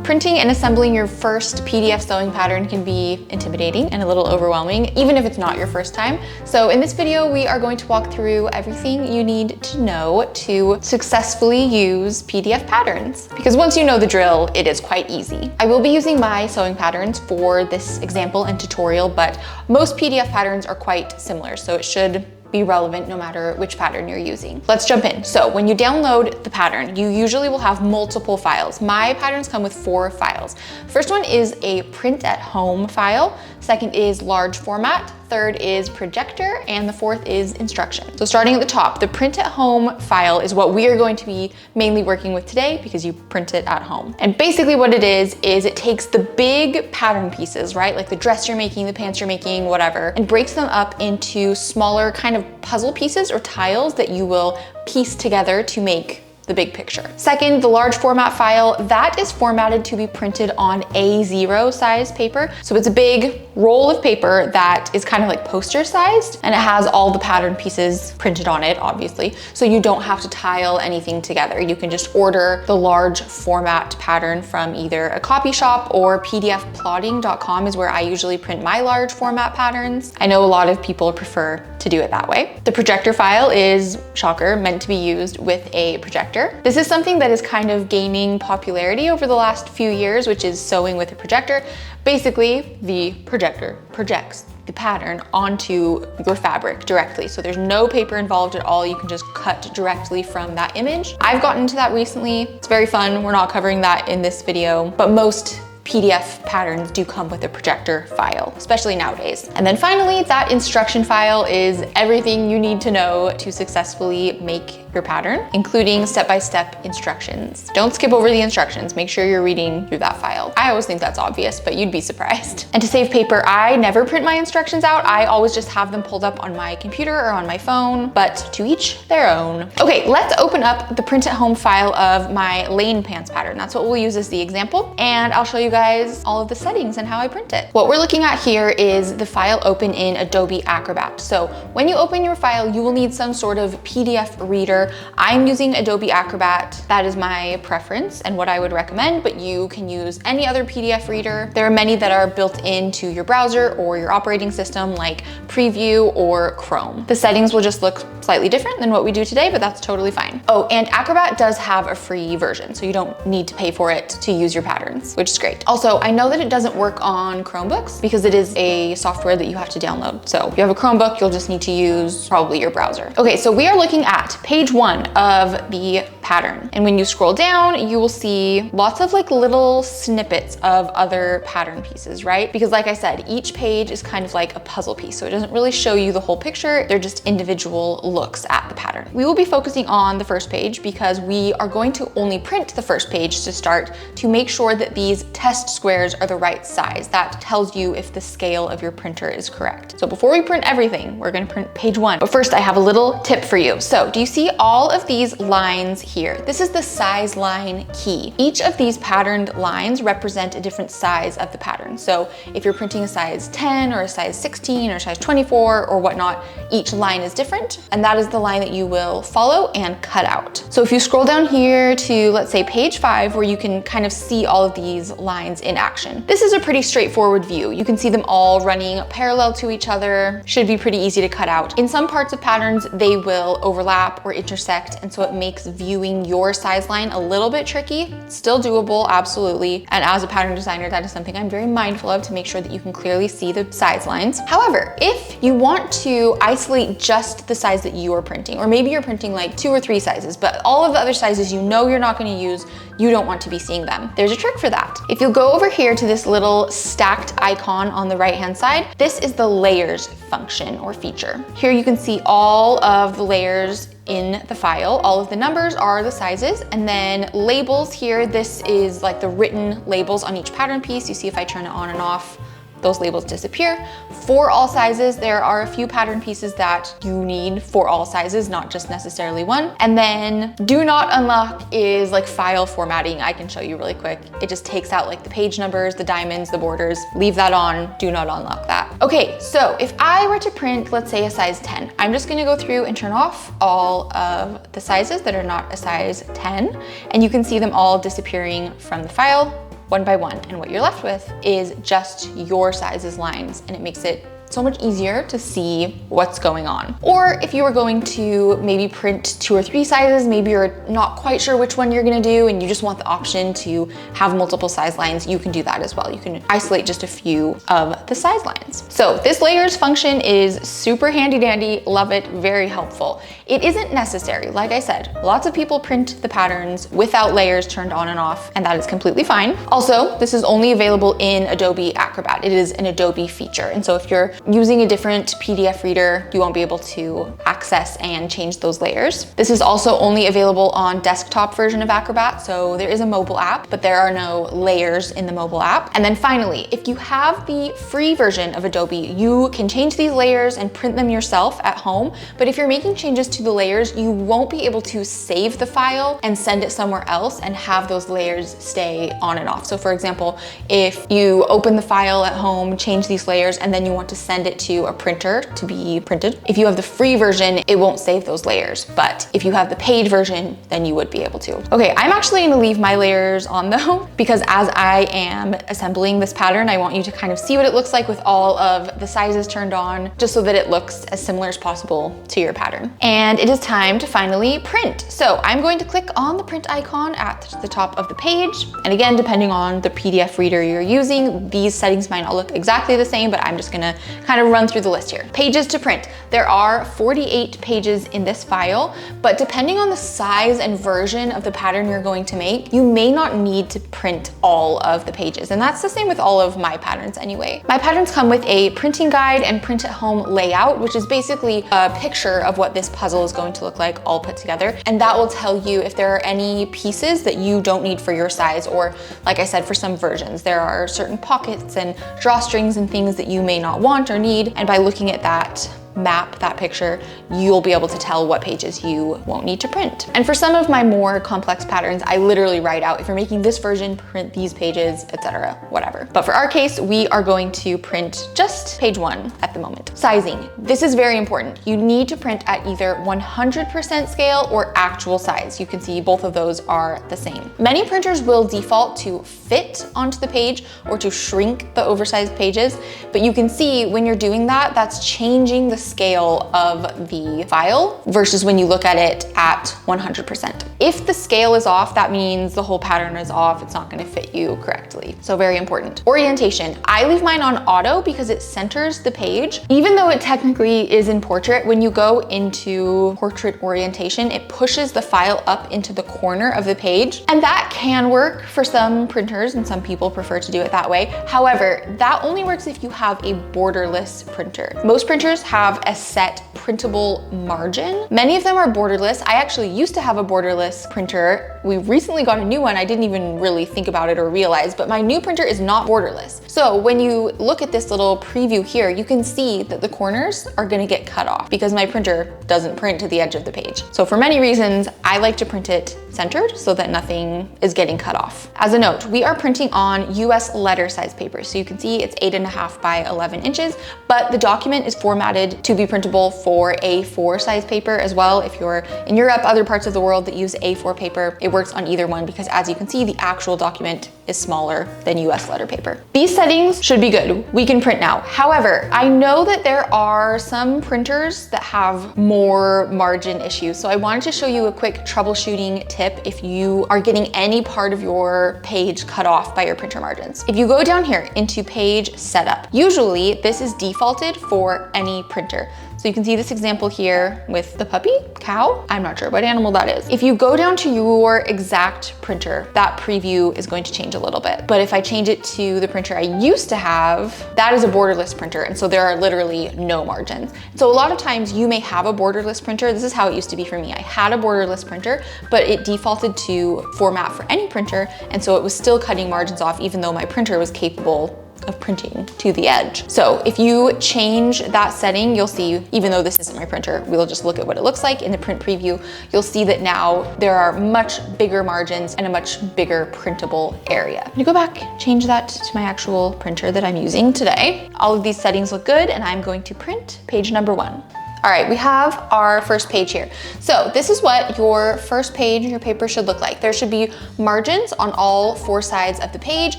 Printing and assembling your first PDF sewing pattern can be intimidating and a little overwhelming, even if it's not your first time. So in this video, we are going to walk through everything you need to know to successfully use PDF patterns. Because once you know the drill, it is quite easy. I will be using my sewing patterns for this example and tutorial, but most PDF patterns are quite similar, so it should be relevant no matter which pattern you're using. Let's jump in. So when you download the pattern, you usually will have multiple files. My patterns come with 4 files. First one is a print at home file. Second is large format. Third is projector, and the fourth is instruction. So starting at the top, the print at home file is what we are going to be mainly working with today because you print it at home. And basically what it is it takes the big pattern pieces, right? Like the dress you're making, the pants you're making, whatever, and breaks them up into smaller kind of puzzle pieces or tiles that you will piece together to make the big picture. Second, the large format file, that is formatted to be printed on A0 size paper. So it's a big roll of paper that is kind of like poster sized, and it has all the pattern pieces printed on it, obviously. So you don't have to tile anything together. You can just order the large format pattern from either a copy shop or pdfplotting.com is where I usually print my large format patterns. I know a lot of people prefer to do it that way. The projector file is, shocker, meant to be used with a projector. This is something that is kind of gaining popularity over the last few years, which is sewing with a projector. Basically, the projector projects the pattern onto your fabric directly. So there's no paper involved at all. You can just cut directly from that image. I've gotten into that recently. It's very fun. We're not covering that in this video, but most PDF patterns do come with a projector file, especially nowadays. And then finally, that instruction file is everything you need to know to successfully make your pattern, including step-by-step instructions. Don't skip over the instructions. Make sure you're reading through that file. I always think that's obvious, but you'd be surprised. And to save paper, I never print my instructions out. I always just have them pulled up on my computer or on my phone, but to each their own. Okay, let's open up the print at home file of my lane pants pattern. That's what we'll use as the example. And I'll show you guys all of the settings and how I print it. What we're looking at here is the file open in Adobe Acrobat. So when you open your file, you will need some sort of PDF reader. I'm using Adobe Acrobat. That is my preference and what I would recommend, but you can use any other PDF reader. There are many that are built into your browser or your operating system like Preview or Chrome. The settings will just look slightly different than what we do today, but that's totally fine. Oh, and Acrobat does have a free version, so you don't need to pay for it to use your patterns, which is great. Also, I know that it doesn't work on Chromebooks because it is a software that you have to download. So if you have a Chromebook, you'll just need to use probably your browser. Okay, so we are looking at page 1 of the pattern. And when you scroll down, you will see lots of like little snippets of other pattern pieces, right? Because like I said, each page is kind of like a puzzle piece. So it doesn't really show you the whole picture. They're just individual looks at the pattern. We will be focusing on the first page because we are going to only print the first page to start to make sure that these test squares are the right size. That tells you if the scale of your printer is correct. So before we print everything, we're gonna print page 1. But first I have a little tip for you. So do you see all of these lines here? This is the size line key. Each of these patterned lines represent a different size of the pattern. So if you're printing a size 10 or a size 16 or size 24 or whatnot, each line is different. And that is the line that you will follow and cut out. So if you scroll down here to, let's say, page 5, where you can kind of see all of these lines in action. This is a pretty straightforward view. You can see them all running parallel to each other. Should be pretty easy to cut out. In some parts of patterns, they will overlap or intersect, and so it makes viewing your size line a little bit tricky. Still doable, absolutely. And as a pattern designer, that is something I'm very mindful of to make sure that you can clearly see the size lines. However, if you want to isolate just the size that you are printing, or maybe you're printing like 2 or 3 sizes, but all of the other sizes you know you're not going to use, you don't want to be seeing them. There's a trick for that. If you go over here to this little stacked icon on the right-hand side, this is the layers function or feature. Here you can see all of the layers in the file. All of the numbers are the sizes, and then labels here, this is like the written labels on each pattern piece. You see if I turn it on and off, those labels disappear. For all sizes, there are a few pattern pieces that you need for all sizes, not just necessarily one. And then do not unlock is like file formatting. I can show you really quick. It just takes out like the page numbers, the diamonds, the borders. Leave that on, do not unlock that. Okay, so if I were to print, let's say a size 10, I'm just gonna go through and turn off all of the sizes that are not a size 10, and you can see them all disappearing from the file. one by one. And what you're left with is just your size's lines, and it makes it so much easier to see what's going on. Or if you were going to maybe print 2 or 3 sizes, maybe you're not quite sure which one you're gonna do and you just want the option to have multiple size lines, you can do that as well. You can isolate just a few of the size lines. So this layers function is super handy dandy, love it, very helpful. It isn't necessary. Like I said, lots of people print the patterns without layers turned on and off, and that is completely fine. Also, this is only available in Adobe Acrobat. It is an Adobe feature. And so if you're using a different PDF reader, you won't be able to access and change those layers. This is also only available on desktop version of Acrobat. So there is a mobile app, but there are no layers in the mobile app. And then finally, if you have the free version of Adobe, you can change these layers and print them yourself at home. But if you're making changes to the layers, you won't be able to save the file and send it somewhere else and have those layers stay on and off. So for example, if you open the file at home, change these layers, and then you want to send it to a printer to be printed, if you have the free version, it won't save those layers. But if you have the paid version, then you would be able to. Okay, I'm actually gonna leave my layers on though, because as I am assembling this pattern, I want you to kind of see what it looks like with all of the sizes turned on, just so that it looks as similar as possible to your pattern. And it is time to finally print. So I'm going to click on the print icon at the top of the page. And again, depending on the PDF reader you're using, these settings might not look exactly the same, but I'm just gonna kind of run through the list here. Pages to print. There are 48 pages in this file, but depending on the size and version of the pattern you're going to make, you may not need to print all of the pages. And that's the same with all of my patterns anyway. My patterns come with a printing guide and print at home layout, which is basically a picture of what this puzzle is going to look like all put together. And that will tell you if there are any pieces that you don't need for your size, or like I said, for some versions, there are certain pockets and drawstrings and things that you may not want or need. And by looking at that map, that picture, you'll be able to tell what pages you won't need to print. And for some of my more complex patterns, I literally write out, if you're making this version, print these pages, etc., whatever. But for our case, we are going to print just page 1 at the moment. Sizing. This is very important. You need to print at either 100% scale or actual size. You can see both of those are the same. Many printers will default to fit onto the page or to shrink the oversized pages, but you can see when you're doing that, that's changing the scale of the file versus when you look at it at 100%. If the scale is off, that means the whole pattern is off. It's not going to fit you correctly. So very important. Orientation. I leave mine on auto because it centers the page. Even though it technically is in portrait, when you go into portrait orientation, it pushes the file up into the corner of the page. And that can work for some printers, and some people prefer to do it that way. However, that only works if you have a borderless printer. Most printers have a set printable margin. Many of them are borderless. I actually used to have a borderless printer. We recently got a new one. I didn't even really think about it or realize, but my new printer is not borderless. So when you look at this little preview here, you can see that the corners are gonna get cut off because my printer doesn't print to the edge of the page. So for many reasons, I like to print it centered so that nothing is getting cut off. As a note, we are printing on US letter size paper. So you can see it's 8.5 by 11 inches, but the document is formatted to be printable for A4 size paper as well. If you're in Europe, other parts of the world that use A4 paper, it works on either one because as you can see, the actual document is smaller than US letter paper. These settings should be good. We can print now. However, I know that there are some printers that have more margin issues. So I wanted to show you a quick troubleshooting tip if you are getting any part of your page cut off by your printer margins. If you go down here into page setup, usually this is defaulted for any printer. So you can see this example here with the puppy, cow. I'm not sure what animal that is. If you go down to your exact printer, that preview is going to change a little bit. But if I change it to the printer I used to have, that is a borderless printer. And so there are literally no margins. So a lot of times you may have a borderless printer. This is how it used to be for me. I had a borderless printer, but it defaulted to format for any printer. And so it was still cutting margins off even though my printer was capable of printing to the edge. So if you change that setting, you'll see, even though this isn't my printer, we'll just look at what it looks like in the print preview. You'll see that now there are much bigger margins and a much bigger printable area. I'm gonna go back, change that to my actual printer that I'm using today. All of these settings look good and I'm going to print page number 1. All right, we have our first page here. So this is what your first page, your paper should look like. There should be margins on all 4 sides of the page.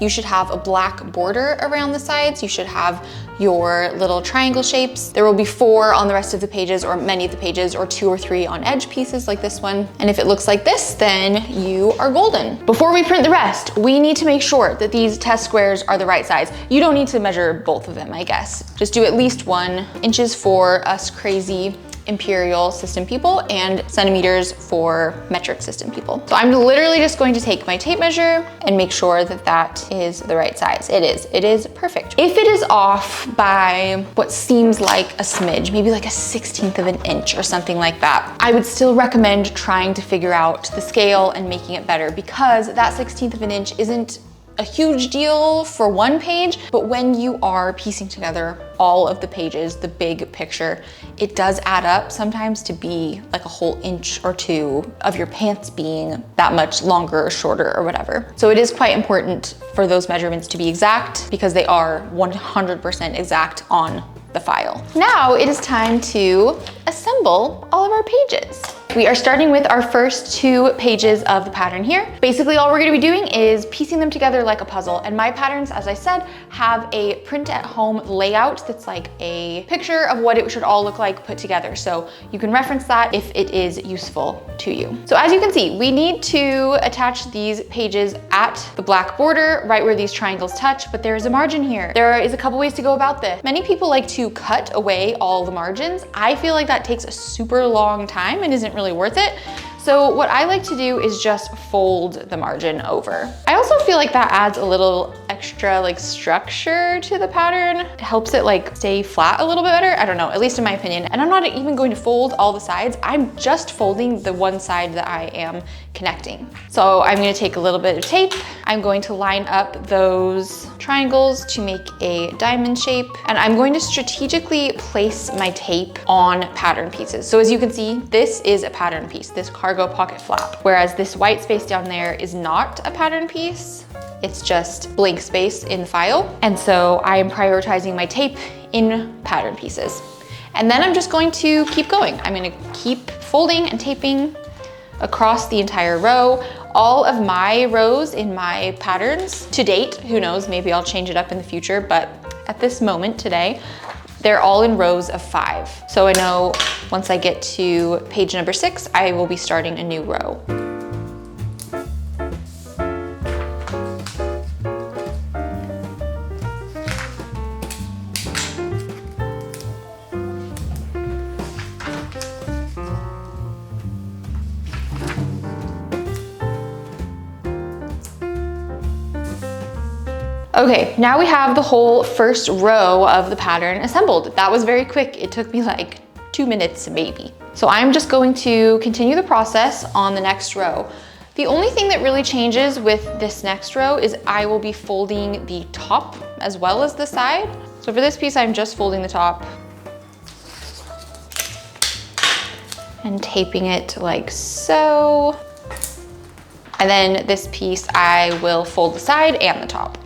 You should have a black border around the sides. You should have your little triangle shapes. There will be 4 on the rest of the pages, or many of the pages, or 2 or 3 on edge pieces like this one. And if it looks like this, then you are golden. Before we print the rest, we need to make sure that these test squares are the right size. You don't need to measure both of them, I guess. Just do at least 1 inches for us crazy imperial system people and centimeters for metric system people. So I'm literally just going to take my tape measure and make sure that that is the right size. It is perfect. If it is off by what seems like a smidge, maybe like a 1/16 of an inch or something like that, I would still recommend trying to figure out the scale and making it better, because that 1/16 of an inch isn't a huge deal for one page, but when you are piecing together all of the pages, the big picture, it does add up sometimes to be like a whole inch or 2 of your pants being that much longer or shorter or whatever. So it is quite important for those measurements to be exact, because they are 100% exact on the file. Now it is time to assemble all of our pages. We are starting with our first 2 pages of the pattern here. Basically, all we're gonna be doing is piecing them together like a puzzle. And my patterns, as I said, have a print at home layout that's like a picture of what it should all look like put together. So you can reference that if it is useful to you. So as you can see, we need to attach these pages at the black border, right where these triangles touch, but there is a margin here. There is a couple ways to go about this. Many people like to cut away all the margins. I feel like that takes a super long time and isn't really worth it. So what I like to do is just fold the margin over. I also feel like that adds a little extra like structure to the pattern. It helps it like stay flat a little bit better. I don't know, at least in my opinion. And I'm not even going to fold all the sides. I'm just folding the one side that I am connecting. So I'm gonna take a little bit of tape. I'm going to line up those triangles to make a diamond shape. And I'm going to strategically place my tape on pattern pieces. So as you can see, this is a pattern piece, this cargo pocket flap. Whereas this white space down there is not a pattern piece. It's just blank space in the file. And so I am prioritizing my tape in pattern pieces. And then I'm just going to keep going. I'm gonna keep folding and taping across the entire row. All of my rows in my patterns to date, who knows, maybe I'll change it up in the future, but at this moment today, they're all in rows of 5. So I know once I get to page number 6, I will be starting a new row. Okay, now we have the whole first row of the pattern assembled. That was very quick. It took me like 2 minutes maybe. So I'm just going to continue the process on the next row. The only thing that really changes with this next row is I will be folding the top as well as the side. So for this piece, I'm just folding the top and taping it like so. And then this piece, I will fold the side and the top.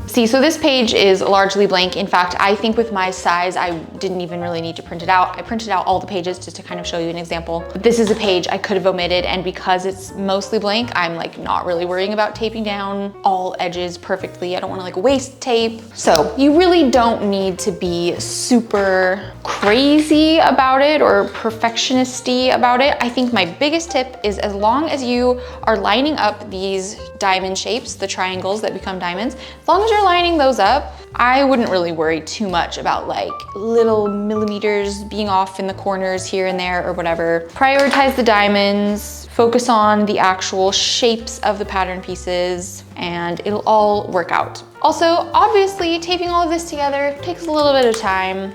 See, so this page is largely blank. In fact, I think with my size, I didn't even really need to print it out. I printed out all the pages just to kind of show you an example. But this is a page I could have omitted, and because it's mostly blank, I'm like not really worrying about taping down all edges perfectly. I don't want to like waste tape. So you really don't need to be super crazy about it or perfectionist-y about it. I think my biggest tip is, as long as you are lining up these diamond shapes, the triangles that become diamonds, as long as you're lining those up, I wouldn't really worry too much about like little millimeters being off in the corners here and there or whatever. Prioritize the diamonds, focus on the actual shapes of the pattern pieces, and it'll all work out. Also, obviously, taping all of this together takes a little bit of time.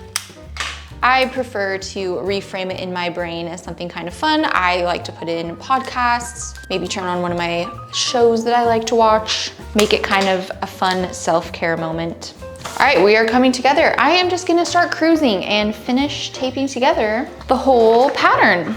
I prefer to reframe it in my brain as something kind of fun. I like to put in podcasts, maybe turn on one of my shows that I like to watch, make it kind of a fun self-care moment. All right, we are coming together. I am just gonna start cruising and finish taping together the whole pattern.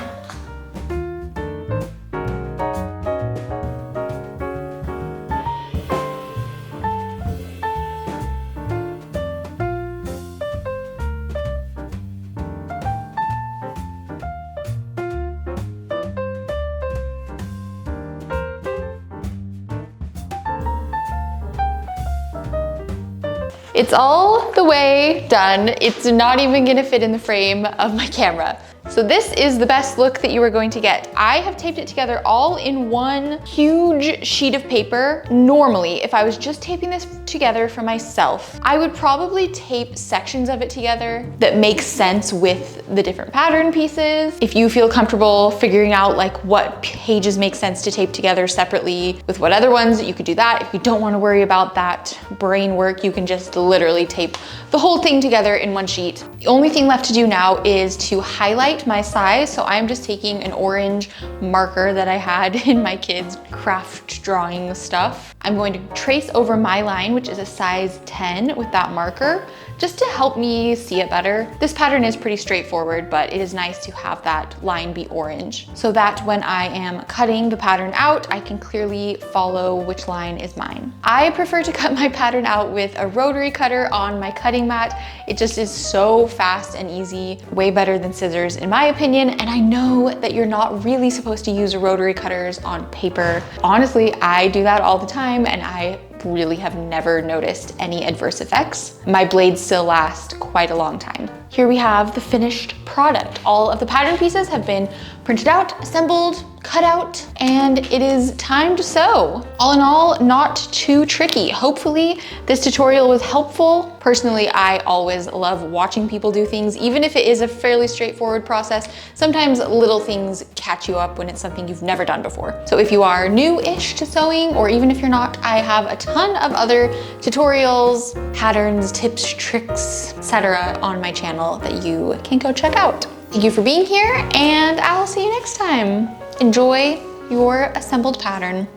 It's all the way done. It's not even gonna fit in the frame of my camera. So this is the best look that you are going to get. I have taped it together all in one huge sheet of paper. Normally, if I was just taping this together for myself, I would probably tape sections of it together that make sense with the different pattern pieces. If you feel comfortable figuring out like what pages make sense to tape together separately with what other ones, you could do that. If you don't want to worry about that brain work, you can just literally tape the whole thing together in one sheet. The only thing left to do now is to highlight my size. So I'm just taking an orange marker that I had in my kids' craft drawing stuff. I'm going to trace over my line, which is a size 10 with that marker, just to help me see it better. This pattern is pretty straightforward, but it is nice to have that line be orange so that when I am cutting the pattern out, I can clearly follow which line is mine. I prefer to cut my pattern out with a rotary cutter on my cutting mat. It just is so fast and easy, way better than scissors in my opinion. And I know that you're not really supposed to use rotary cutters on paper. Honestly, I do that all the time and I really have never noticed any adverse effects. My blades still last quite a long time. Here we have the finished product. All of the pattern pieces have been printed out, assembled, cut out, and it is time to sew. All in all, not too tricky. Hopefully this tutorial was helpful. Personally, I always love watching people do things, even if it is a fairly straightforward process. Sometimes little things catch you up when it's something you've never done before. So if you are new-ish to sewing, or even if you're not, I have a ton of other tutorials, patterns, tips, tricks, etc. on my channel that you can go check out. Thank you for being here, and I'll see you next time. Enjoy your assembled pattern.